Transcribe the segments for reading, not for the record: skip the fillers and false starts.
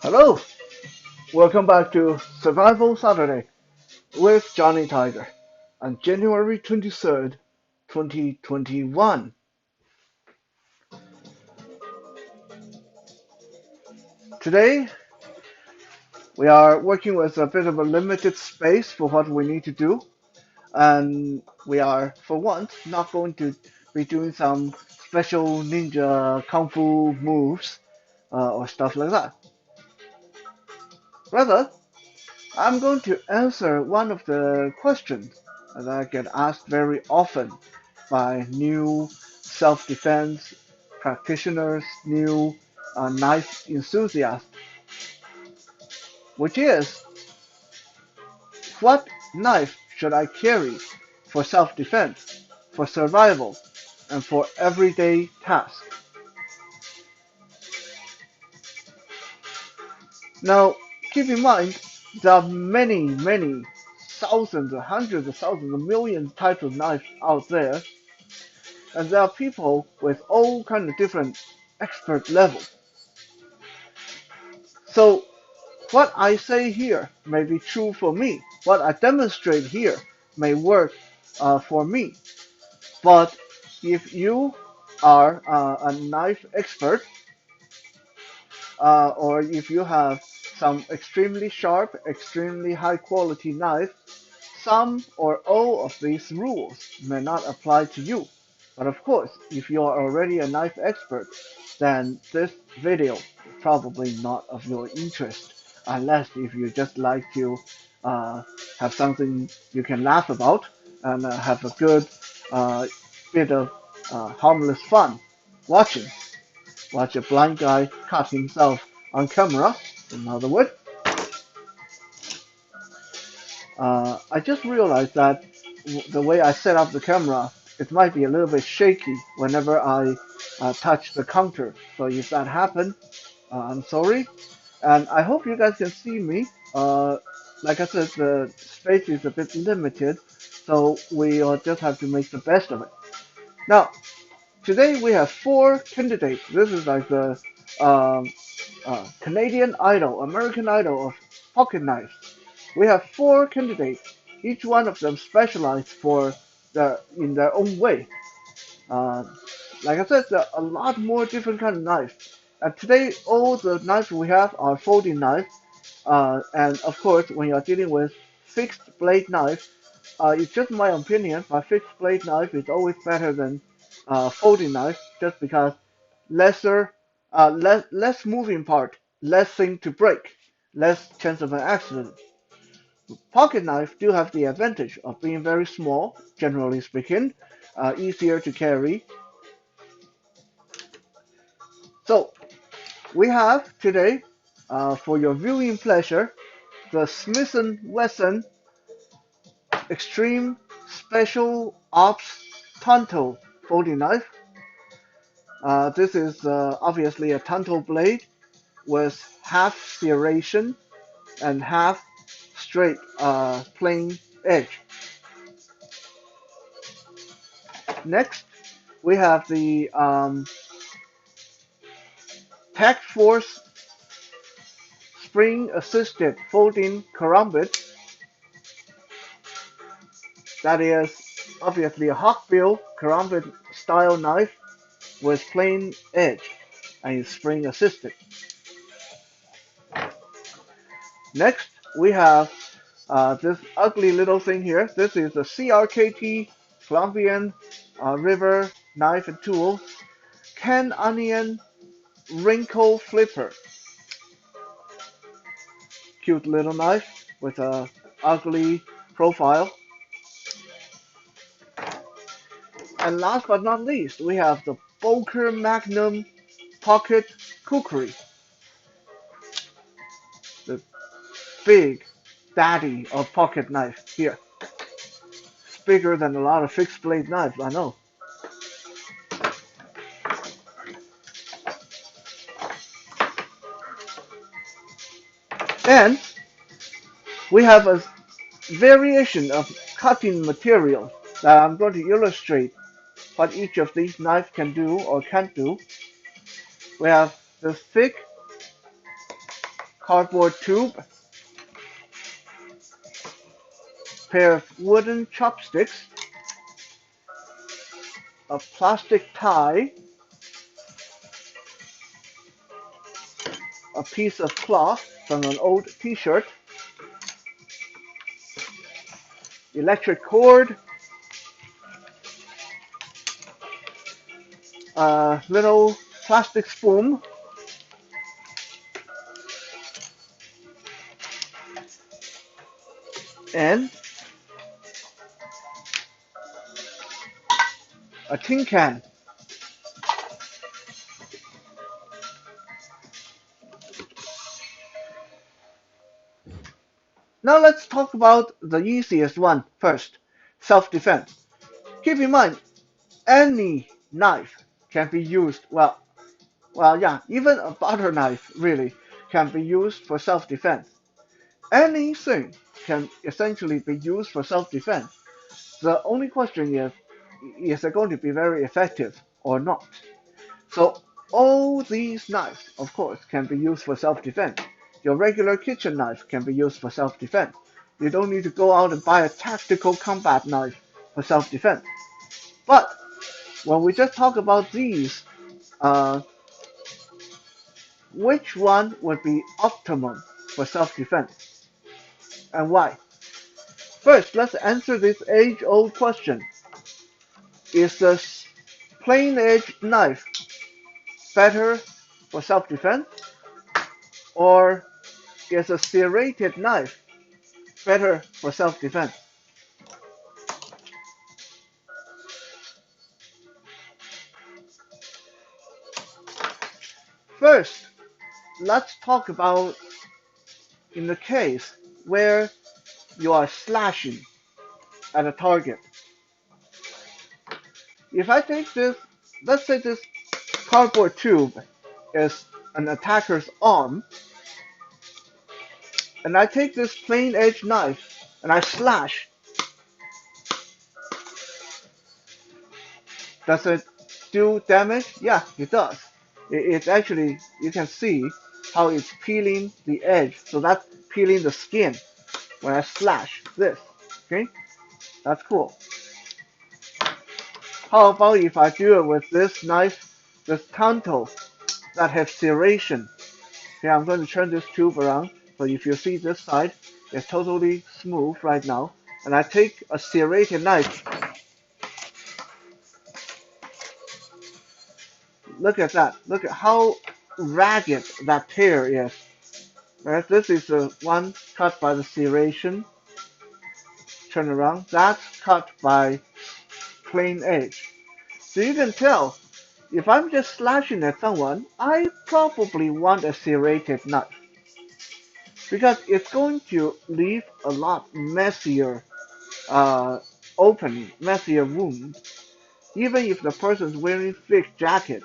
Hello, welcome back to Survival Saturday with Johnny Tiger on January 23rd, 2021. Today, we are working with a bit of a limited space for what we need to do, and we are, for once, not going to be doing some special ninja kung fu moves or stuff like that. Rather, I'm going to answer one of the questions that I get asked very often by new self-defense practitioners, new knife enthusiasts, which is, what knife should I carry for self-defense, for survival, and for everyday tasks? Now, keep in mind, there are many thousands or hundreds of thousands or millions types of knives out there, and there are people with all kind of different expert levels. So what I say here may be true for me. What I demonstrate here may work for me. But if you are a knife expert, or if you have some extremely sharp, extremely high quality knife, some or all of these rules may not apply to you. But of course, if you are already a knife expert, then this video is probably not of your interest, unless if you just like to uh, have something you can laugh about and have a good uh, bit of harmless fun watching. Watch a blind guy cut himself on camera, in other words. I just realized that the way I set up the camera, it might be a little bit shaky whenever I touch the counter. So if that happens, I'm sorry. And I hope you guys can see me. Like I said, the space is a bit limited, so we just have to make the best of it. Now, today we have four candidates. This is like the um, Canadian Idol, American Idol of pocket knives. We have four candidates, each one of them specialized in their own way. Uh, like I said, there are a lot more different kind of knives. And today, all the knives we have are folding knives. And of course, when you're dealing with fixed blade knife, it's just my opinion, but fixed blade knife is always better than folding knife, just because less moving part, less thing to break, less chance of an accident. Pocket knife do have the advantage of being very small, generally speaking, easier to carry. So we have today, for your viewing pleasure, the Smith& Wesson Extreme Special Ops Tanto folding knife. This is obviously a Tanto blade with half serration and half straight plain edge. Next, we have the Tech Force Spring Assisted Folding Karambit. That is obviously a hawkbill karambit style knife with plain edge and is spring assisted. Next, we have this ugly little thing here. This is a CRKT Colombian River knife and tool Can Onion Wrinkle Flipper. Cute little knife with a ugly profile. And last but not least, we have the Boker Magnum Pocket Kukri, the big daddy of pocket knife here. It's bigger than a lot of fixed blade knives, I know. And we have a variation of cutting material that I'm going to illustrate what each of these knives can do or can't do. We have the thick cardboard tube, pair of wooden chopsticks, a plastic tie, a piece of cloth from an old t-shirt, electric cord, a little plastic spoon, and a tin can. Now let's talk about the easiest one first, self-defense. Keep in mind, any knife can be used, yeah, even a butter knife really can be used for self-defense. Anything can essentially be used for self-defense. The only question is it going to be very effective or not? So all these knives, of course, can be used for self-defense. Your regular kitchen knife can be used for self-defense. You don't need to go out and buy a tactical combat knife for self-defense. But when we just talk about these, uh, which one would be optimum for self-defense and why? First, let's answer this age-old question. Is the plain edge knife better for self-defense, or is a serrated knife better for self-defense? First, let's talk about in the case where you are slashing at a target. If I take this, let's say this cardboard tube is an attacker's arm, and I take this plain edge knife and I slash. Does it do damage? Yeah, it does. It's actually, you can see how it's peeling the edge. So that's peeling the skin when I slash this. Okay, that's cool. How about if I do it with this knife, this Tanto that has serration? Okay, I'm going to turn this tube around. So if you see this side, it's totally smooth right now. And I take a serrated knife. Look at that. Look at how ragged that tear is. Right? This is the one cut by the serration. Turn around. That's cut by plain edge. So you can tell, if I'm just slashing at someone, I probably want a serrated knife. Because it's going to leave a lot messier opening, messier wound. Even if the person's wearing thick jacket,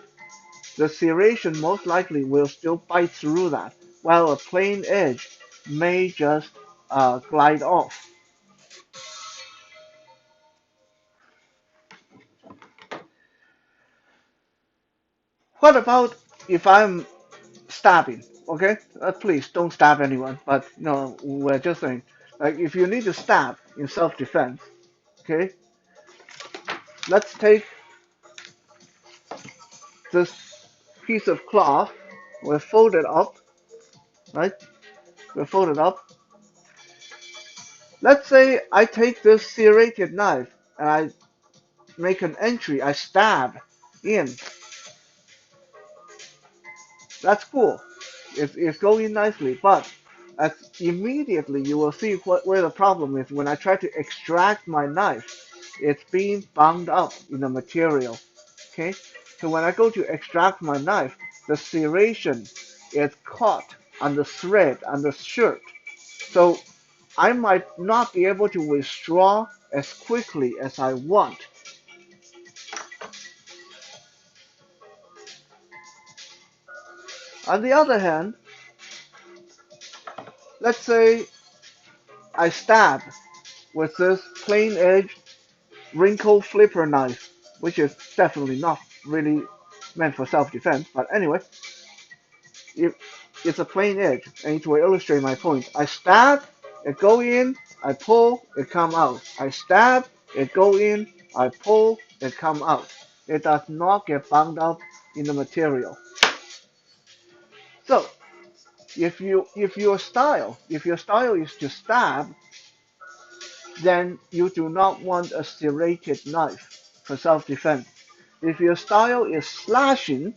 the serration most likely will still bite through that, while a plain edge may just glide off. What about if I'm stabbing? Okay, please don't stab anyone. But no, we're just saying, like if you need to stab in self-defense, okay, let's take this piece of cloth. We'll fold it up, right? We'll fold it up. Let's say I take this serrated knife and I make an entry. I stab in. That's cool. It's going nicely, but as immediately you will see where the problem is. When I try to extract my knife, it's being bound up in the material. Okay, so when I go to extract my knife, the serration is caught on the thread on the shirt. So I might not be able to withdraw as quickly as I want. On the other hand, let's say I stab with this plain edge wrinkle flipper knife, which is definitely not really meant for self-defense. But anyway, if it's a plain edge, and it will illustrate my point. I stab, it go in, I pull, it come out. I stab, it go in, I pull, it come out. It does not get bound up in the material. So if your style is to stab, then you do not want a serrated knife for self-defense. If your style is slashing,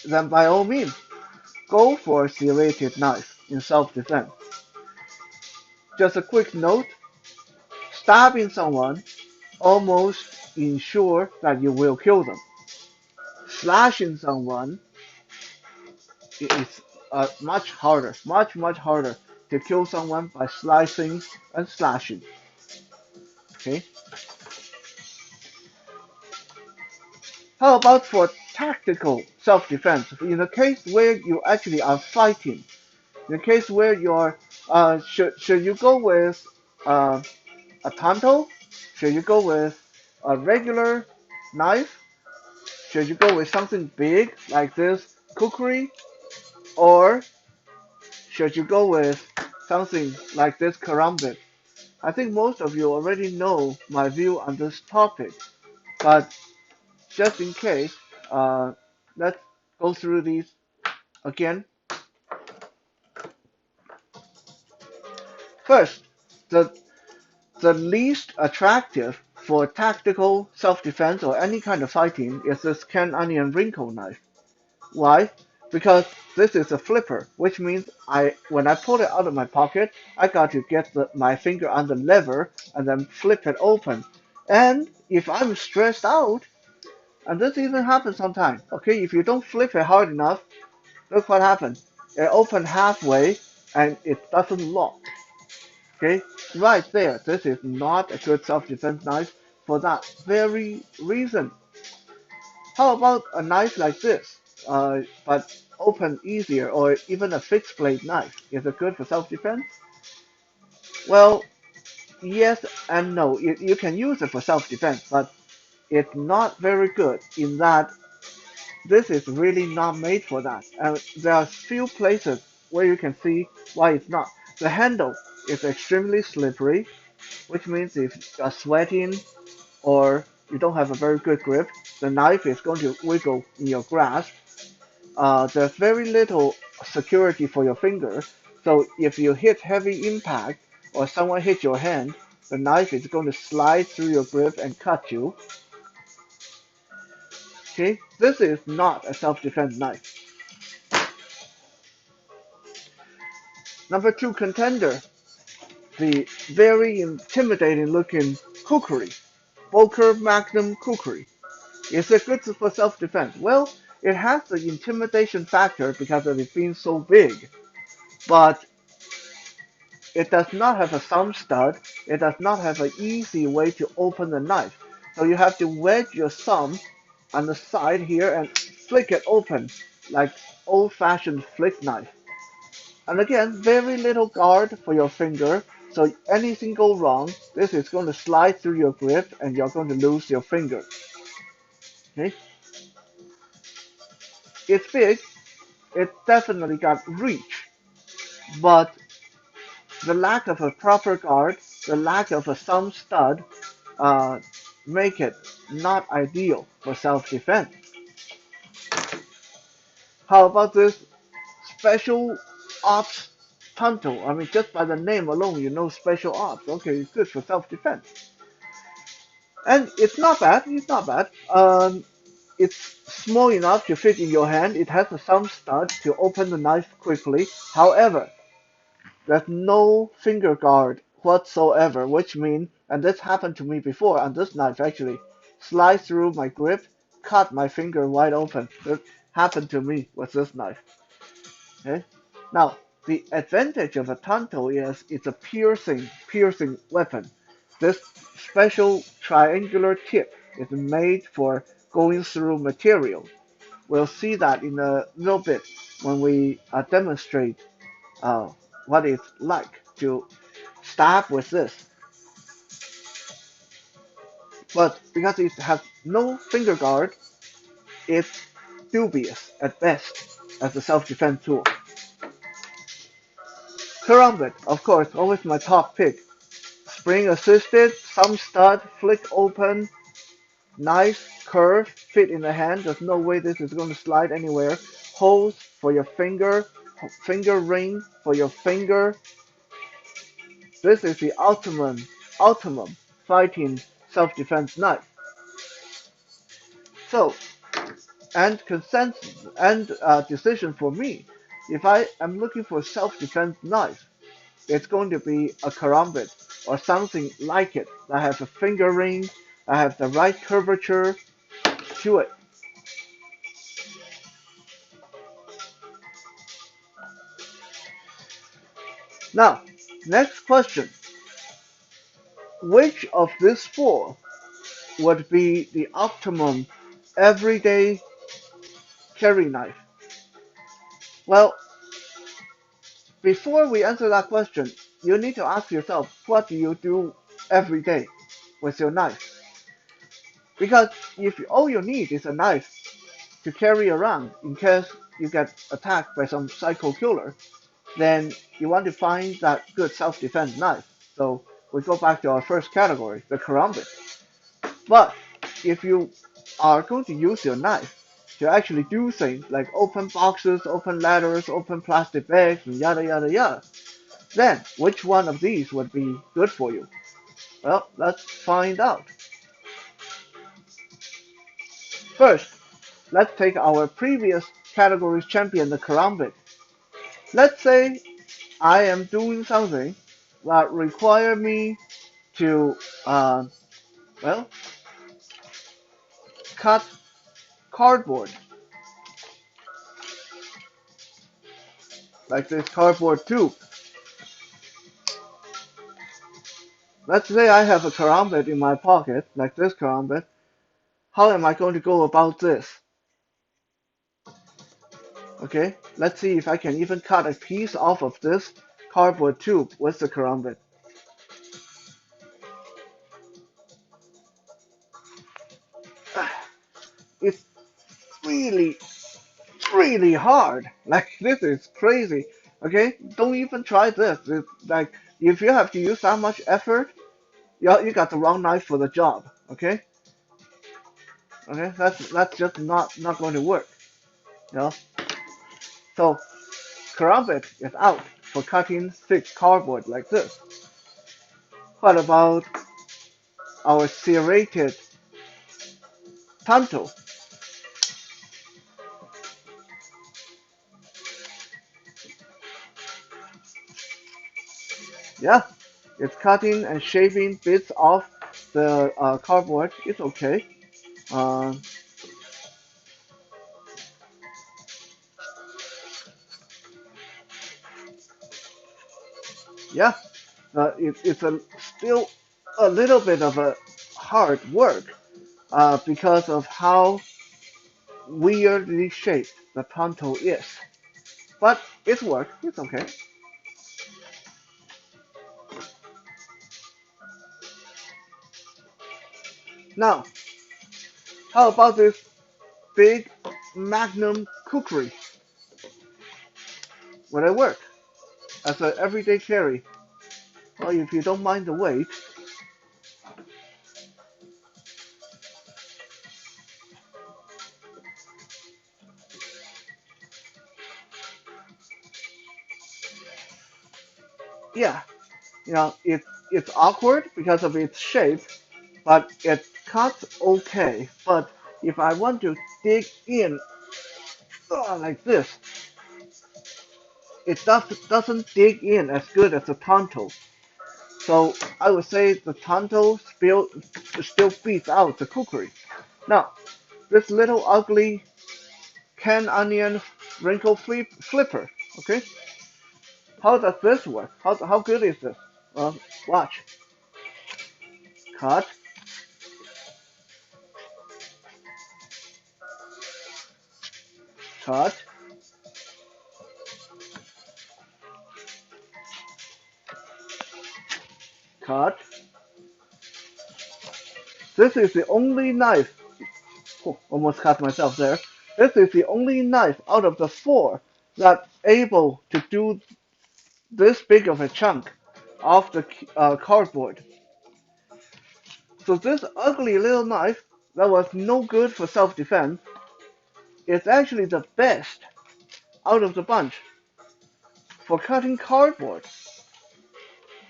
then by all means, go for a serrated knife in self-defense. Just a quick note, stabbing someone almost ensure that you will kill them. Slashing someone is much harder to kill someone by slicing and slashing. Okay. How about for tactical self-defense? In the case where you actually are fighting, in the case where you're, should you go with uh, a tanto? Should you go with a regular knife? Should you go with something big like this kukri? Or should you go with something like this karambit? I think most of you already know my view on this topic, but just in case, let's go through these again. First, the least attractive for tactical self-defense or any kind of fighting is this Ken Onion wrinkle knife. Why? Because this is a flipper, which means when I pull it out of my pocket, I got to get my finger on the lever and then flip it open. And if I'm stressed out, and this even happens sometimes, okay, if you don't flip it hard enough, look what happens. It opens halfway and it doesn't lock. Okay, right there, this is not a good self-defense knife for that very reason. How about a knife like this, but open easier, or even a fixed blade knife? Is it good for self-defense? Well, yes and no. You can use it for self-defense, but it's not very good in that this is really not made for that. And there are few places where you can see why it's not. The handle is extremely slippery, which means if you're sweating or you don't have a very good grip, the knife is going to wiggle in your grasp. There's very little security for your finger, so if you hit heavy impact or someone hits your hand, the knife is going to slide through your grip and cut you. Okay, this is not a self-defense knife. Number two contender, the very intimidating looking kukri, Volker Magnum kukri. Is it good for self-defense? Well, it has the intimidation factor because of it being so big, but it does not have a thumb stud. It does not have an easy way to open the knife. So you have to wedge your thumb on the side here and flick it open like old-fashioned flick knife. And again, very little guard for your finger. So anything go wrong, this is going to slide through your grip and you're going to lose your finger. Okay? It's big. It definitely got reach. But the lack of a proper guard, the lack of a thumb stud, uh, make it not ideal for self-defense. How about this special ops tanto? I mean, just by the name alone, you know special ops. Okay, it's good for self-defense. And it's not bad, it's not bad. It's small enough to fit in your hand. It has a thumb stud to open the knife quickly. However, there's no finger guard whatsoever, which means, and this happened to me before on this knife actually, slide through my grip, cut my finger wide open. It happened to me with this knife. Okay? Now, the advantage of a tanto is it's a piercing weapon. This special triangular tip is made for going through material. We'll see that in a little bit when we demonstrate uh, what it's like to stab with this. but because it has no finger guard, it's dubious at best as a self-defense tool. Karambit, of course, always my top pick. Spring assisted, some stud, flick open, nice curve, fit in the hand. There's no way this is going to slide anywhere. Holes for your finger ring for your finger. This is the ultimate fighting self-defense knife. So, and consensus and decision for me, if I am looking for self-defense knife, it's going to be a karambit or something like it that has a finger ring, that has the right curvature to it. Now, next question. Which of these four would be the optimum everyday carry knife? Well, before we answer that question, you need to ask yourself, what do you do every day with your knife? Because if all you need is a knife to carry around in case you get attacked by some psycho killer, then you want to find that good self-defense knife. So we go back to our first category, the karambit. But if you are going to use your knife to actually do things like open boxes, open ladders, open plastic bags, and yada yada yada, then which one of these would be good for you? Well, let's find out. First, let's take our previous categories champion, the karambit. Let's say I am doing something that require me to, well, cut cardboard, like this cardboard tube. Let's say I have a karambit in my pocket, like this karambit. How am I going to go about this? Okay, let's see if I can even cut a piece off of this cardboard tube with the karambit. It's really, really hard. Like, this is crazy. Okay, don't even try this. It's like, if you have to use that much effort, you got the wrong knife for the job. Okay, okay, that's just not going to work. You know, so karambit is out for cutting thick cardboard like this. What about our serrated tanto? Yeah, it's cutting and shaving bits off the cardboard. It's okay. Uh, yeah, it's still a little bit of a hard work because of how weirdly shaped the tanto is. But it's work. It's okay. Now, how about this big Magnum kukri? Will it work as an everyday carry? Well, if you don't mind the weight, yeah, it's awkward because of its shape, but it cuts okay. But if I want to dig in like this, it doesn't dig in as good as the Tonto. So I would say the Tonto still beats out the Kukri. Now, this little ugly can onion wrinkle flipper, okay? How does this work? How good is this? Well, watch. Cut, cut, cut. This is the only knife. Oh, almost cut myself there. This is the only knife out of the four that's able to do this big of a chunk of the cardboard. So this ugly little knife that was no good for self-defense is actually the best out of the bunch for cutting cardboard.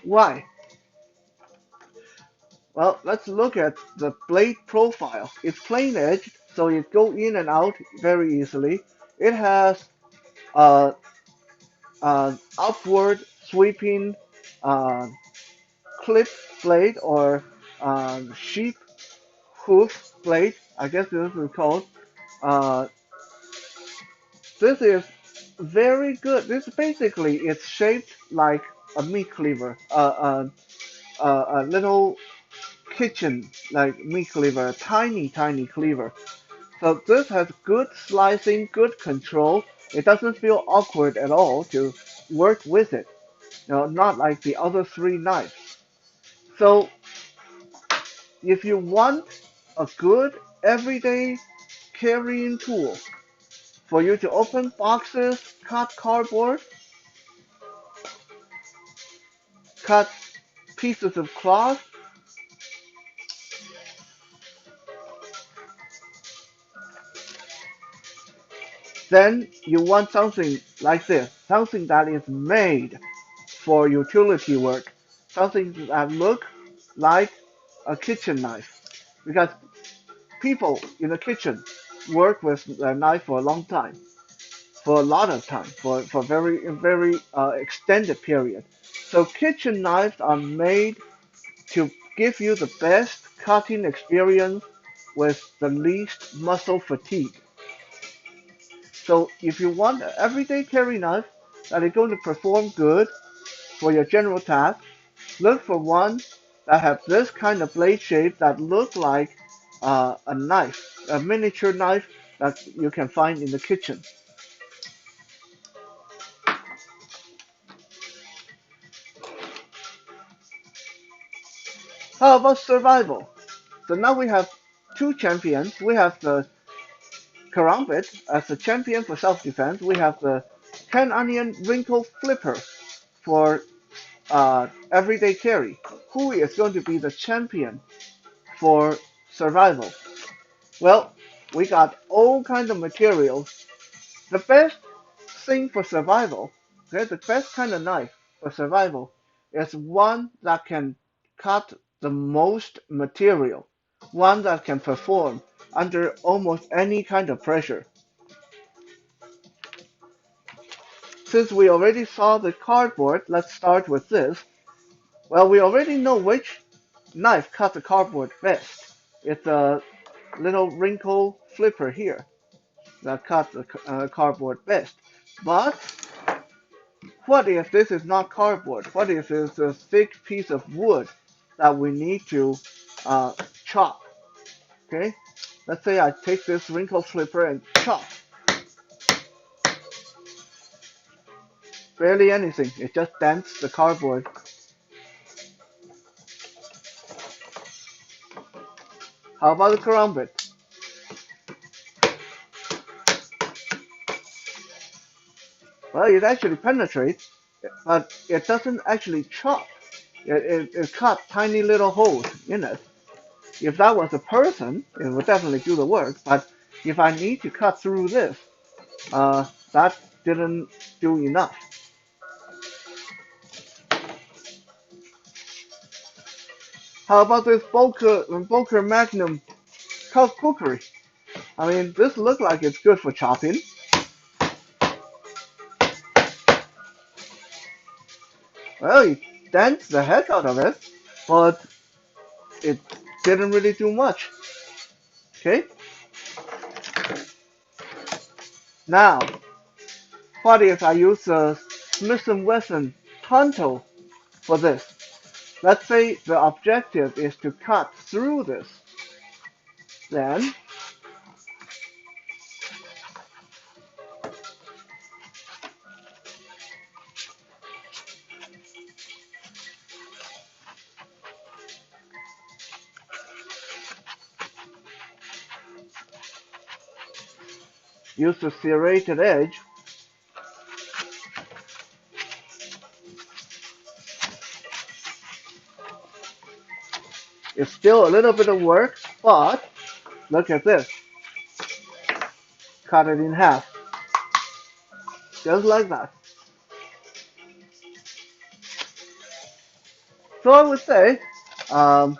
Why? Well, let's look at the blade profile. It's plain edged, so it goes in and out very easily. It has uh, upward sweeping uh, clip blade or sheep hoof blade. I guess this is called. Uh, this is very good. This basically it's shaped like a meat cleaver, a little kitchen like meat cleaver, a tiny cleaver. So this has good slicing, good control. It doesn't feel awkward at all to work with it. Not like the other three knives. So if you want a good everyday carrying tool for you to open boxes, cut cardboard, cut pieces of cloth, then you want something like this, something that is made for utility work, something that look like a kitchen knife. Because people in the kitchen work with a knife for a long time, for a lot of time, for very extended period. So kitchen knives are made to give you the best cutting experience with the least muscle fatigue. So if you want an everyday carry knife that is going to perform good for your general task, look for one that have this kind of blade shape that look like a knife, a miniature knife that you can find in the kitchen. How about survival? So now we have two champions. We have the Karambit as the champion for self-defense. We have the 10 Onion Wrinkle Flipper for everyday carry. Who is going to be the champion for survival? Well, we got all kinds of materials. The best thing for survival, okay, the best kind of knife for survival is one that can cut the most material, one that can perform under almost any kind of pressure. Since we already saw the cardboard, let's start with this. Well, we already know which knife cuts the cardboard best. It's a little wrinkle flipper here that cuts the cardboard best. But what if this is not cardboard? What if it's a thick piece of wood that we need to uh, chop? Okay, let's say I take this wrinkle flipper and chop. Barely anything. It just dents the cardboard. How about the karambit? Well, it actually penetrates, but it doesn't actually chop. It cuts tiny little holes in it. If that was a person, it would definitely do the work. But if I need to cut through this, that didn't do enough. How about this Boker Magnum cookery? I mean, this looks like it's good for chopping. Well, it dents the heck out of it, but it didn't really do much. Okay? Now, what if I use a Smith & Wesson Tonto for this? Let's say the objective is to cut through this. Then, use the serrated edge. It's still a little bit of work, but look at this. Cut it in half. Just like that. So I would say, um,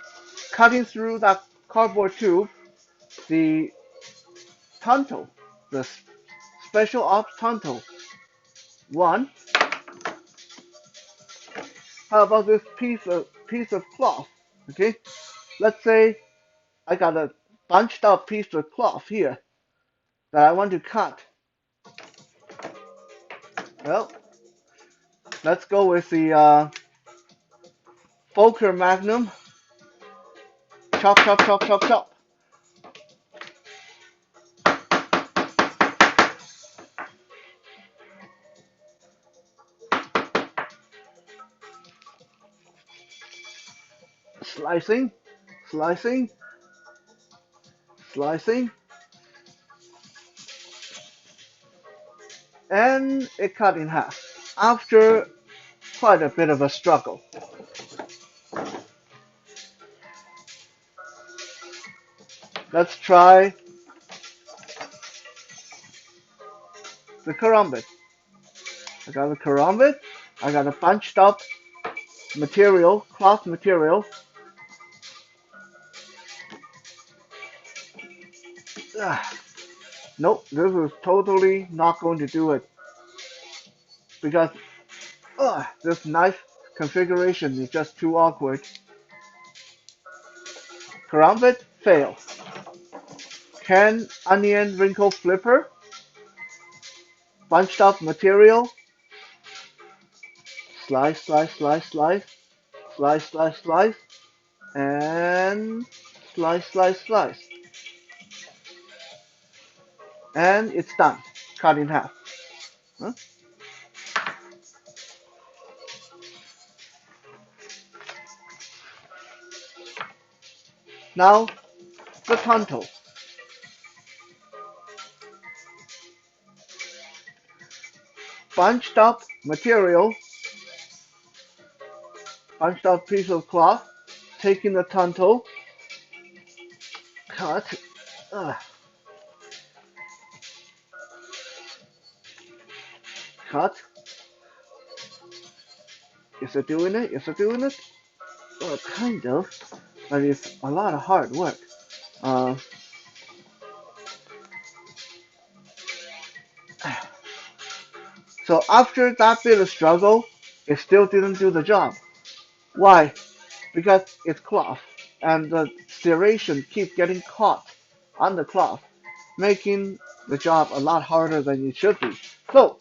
cutting through that cardboard tube, the Tonto, the special ops Tonto. One, how about this piece of cloth? Okay, let's say I got a bunched up piece of cloth here that I want to cut. Well, let's go with the Fokker Magnum. Chop, chop, chop, chop, chop. Slicing, slicing, slicing, and it cut in half after quite a bit of a struggle. Let's try the karambit. I got the karambit. I got a bunched up material, cloth material. Ah, nope, this is totally not going to do it because this knife configuration is just too awkward. Karambit, fail. Can onion wrinkle flipper, bunched up material, slice, slice, slice, slice, slice, slice, slice, and slice, slice, slice. And it's done. Cut in half. Huh? Now, the Tonto. Bunched up material, bunched up piece of cloth, taking the Tonto, cut, uh, cut. Is it doing it? Is it doing it? Kind of, but it's a lot of hard work. Uh, so after that bit of struggle, it still didn't do the job. Why? Because it's cloth, and the serration keeps getting caught on the cloth, making the job a lot harder than it should be. So,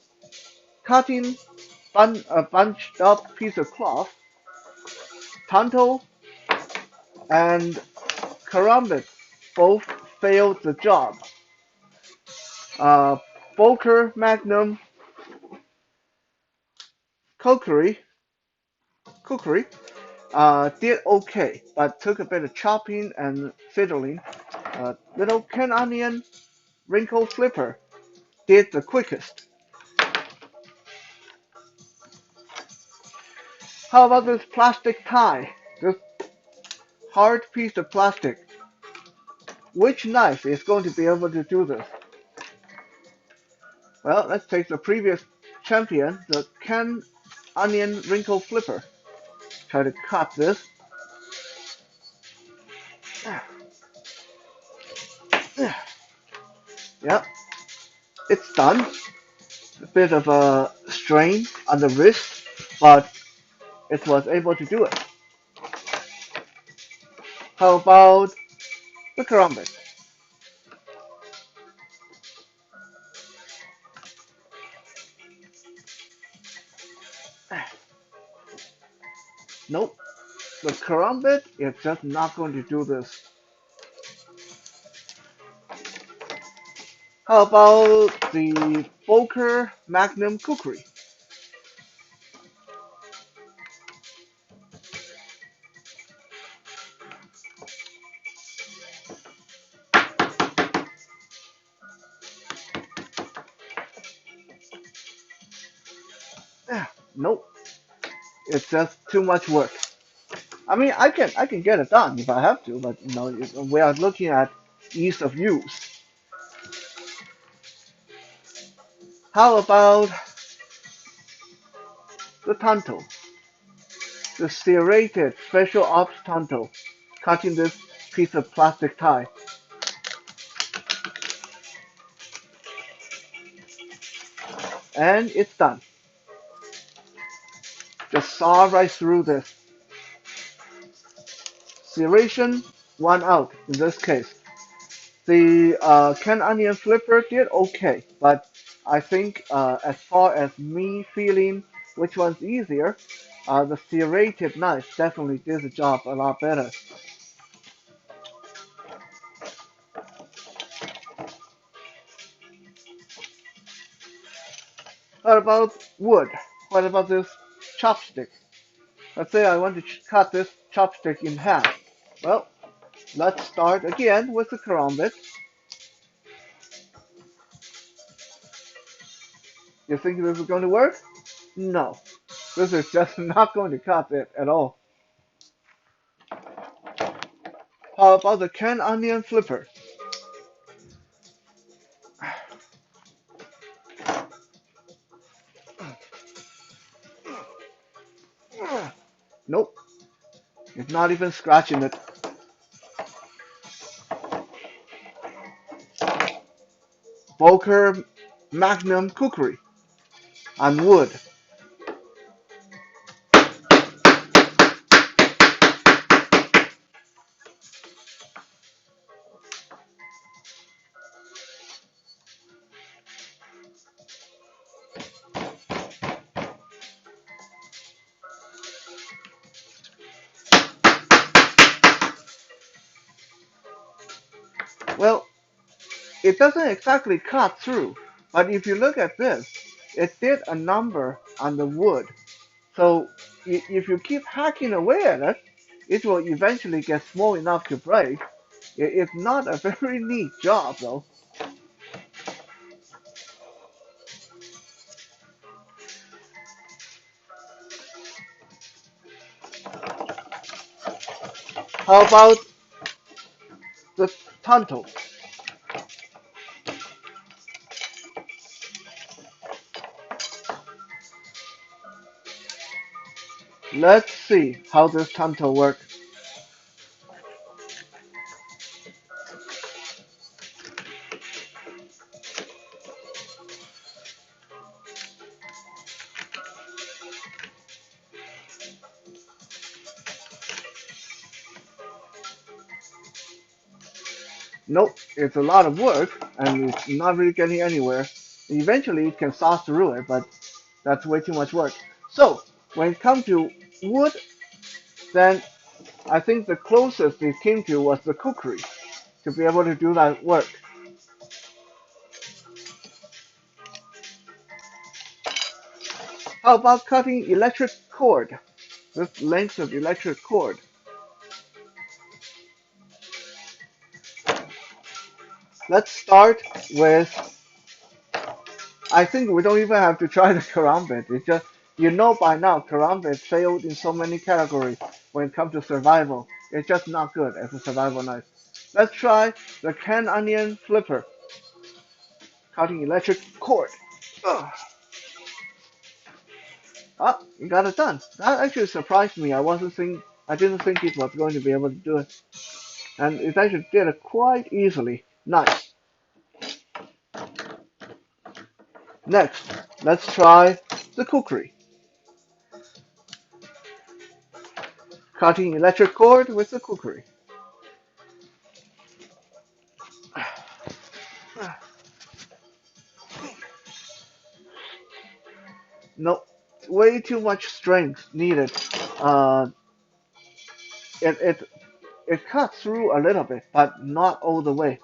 cutting a bunched up piece of cloth, Tonto and Karambit both failed the job. Fokker Magnum Cookery did okay, but took a bit of chopping and fiddling. Little Ken Onion Wrinkle Flipper did the quickest. How about this plastic tie? This hard piece of plastic. Which knife is going to be able to do this? Well, let's take the previous champion, the Ken Onion Wrinkle Flipper. Try to cut this. Yep, it's done. A bit of a strain on the wrist, but it was able to do it. How about the karambit? Nope, the karambit is just not going to do this. How about the Fokker Magnum Cookery? Nope, it's just too much work. I mean, I can get it done if I have to, but we are looking at ease of use. How about the tanto, the serrated special ops tanto, cutting this piece of plastic tie, and it's done. Just saw right through this. Serration, one out in this case. The canned onion flipper did okay, but I think as far as me feeling which one's easier, the serrated knife definitely did the job a lot better. What about wood? What about this chopstick? Let's say I want to cut this chopstick in half. Well, let's start again with the karambit. You think this is going to work? No. This is just not going to cut it at all. How about the canned onion flipper? Nope, it's not even scratching it. Volker Magnum Cookery on wood. Well, it doesn't exactly cut through, but if you look at this, it did a number on the wood. So if you keep hacking away at it, it will eventually get small enough to break. It's not a very neat job though. How about the tanto? Let's see how this tanto works. Nope, it's a lot of work and it's not really getting anywhere. Eventually it can saw through it, but that's way too much work. So when it comes to wood, then I think the closest it came to was the cookery to be able to do that work. How about cutting electric cord? This length of electric cord. Let's start with, I think we don't even have to try the karambit. It's just, by now, karambit failed in so many categories when it comes to survival. It's just not good as a survival knife. Let's try the canned onion flipper, cutting electric cord. Ugh. Ah, you got it done. That actually surprised me. I didn't think it was going to be able to do it, and it actually did it quite easily. Nice. Next, let's try the cookery, cutting electric cord with the cookery. No, way too much strength needed. Uh, it it it cuts through a little bit, but not all the way.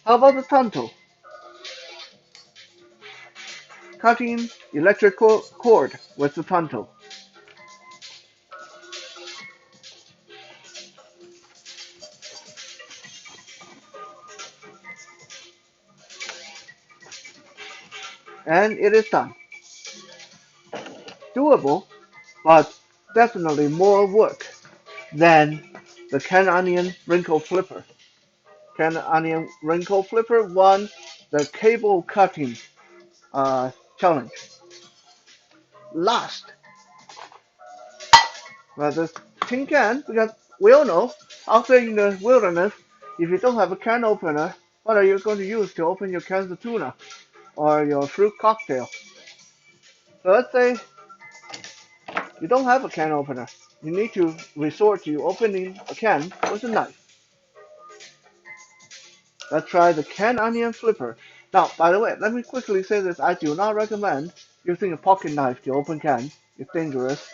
How about the tanto? Cutting electric cord with the tanto. and it is done. Doable, but definitely more work than the Can Onion Wrinkle Flipper. Can Onion Wrinkle Flipper won the cable cutting uh, challenge. Last, well, this tin can, because we all know, out there in the wilderness, if you don't have a can opener, what are you going to use to open your cans of tuna or your fruit cocktail? So let's say you don't have a can opener. You need to resort to opening a can with a knife. Let's try the Can Onion Flipper. Now, by the way, let me quickly say this. I do not recommend using a pocket knife to open cans. It's dangerous.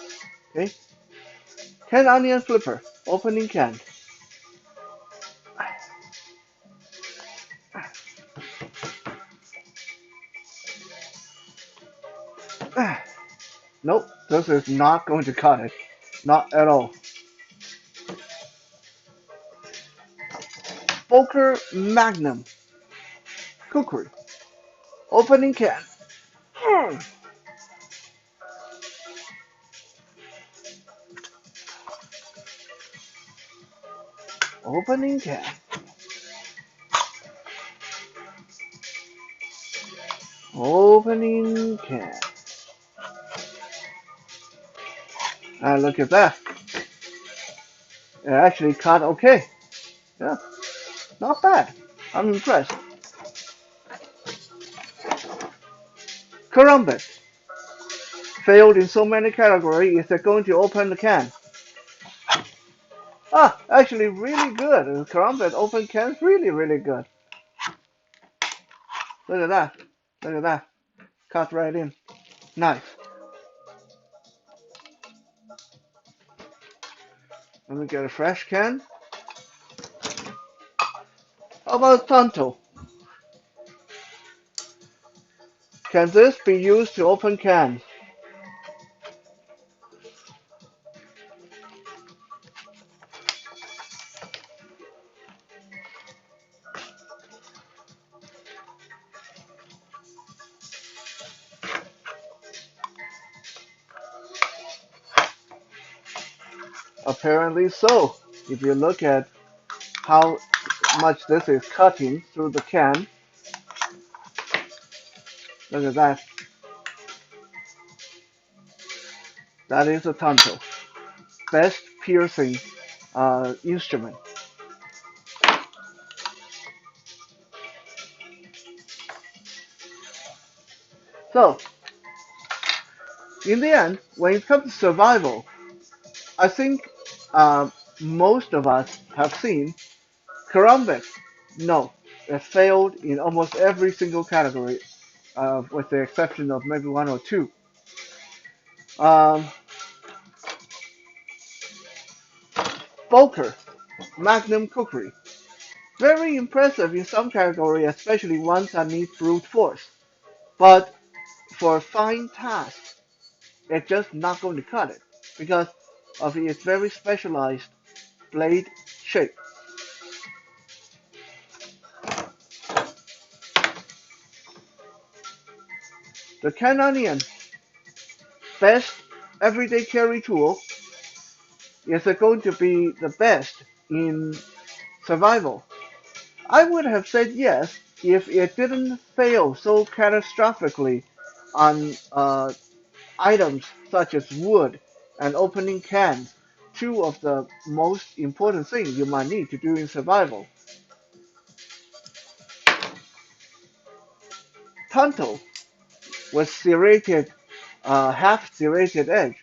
Okay? Can Onion Flipper. Opening can. Nope, this is not going to cut it. Not at all. Boker Magnum Cookery. Opening can. Opening can. Opening can. And look at that. It actually cut okay. Yeah, not bad. I'm impressed. Karambit. Failed in so many categories, is it going to open the can? Ah, actually really good. Karambit open cans really, really good. Look at that. Look at that. Cut right in. Nice. Let me get a fresh can. How about Tonto? Can this be used to open cans? Apparently so. If you look at how much this is cutting through the can, look at that. That is a Tonto. Best piercing instrument. So, in the end, when it comes to survival, I think most of us have seen Karambit. No, it failed in almost every single category, with the exception of maybe one or two. Um, Boker, Magnum Cookery. Very impressive in some categories, especially ones that need brute force. But for fine tasks, it's just not going to cut it because of its very specialized blade shape. The Can Onion, best everyday carry tool, is it going to be the best in survival? I would have said yes if it didn't fail so catastrophically on items such as wood and opening cans, two of the most important things you might need to do in survival. Tonto was serrated, half serrated edge.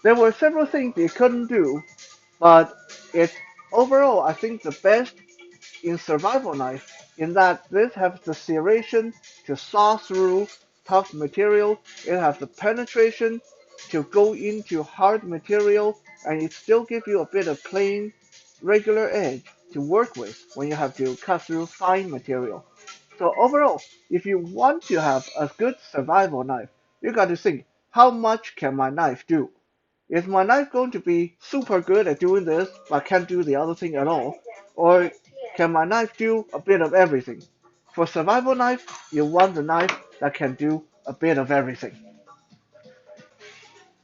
There were several things it couldn't do, but it overall I think the best in survival knife in that this has the serration to saw through tough material, it has the penetration to go into hard material, and it still gives you a bit of plain regular edge to work with when you have to cut through fine material. So overall, if you want to have a good survival knife, you got to think, how much can my knife do? Is my knife going to be super good at doing this, but can't do the other thing at all? Or can my knife do a bit of everything? For survival knife, you want the knife that can do a bit of everything.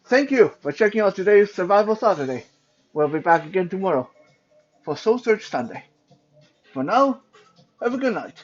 Thank you for checking out today's Survival Saturday. We'll be back again tomorrow for Soul Search Sunday. For now, have a good night.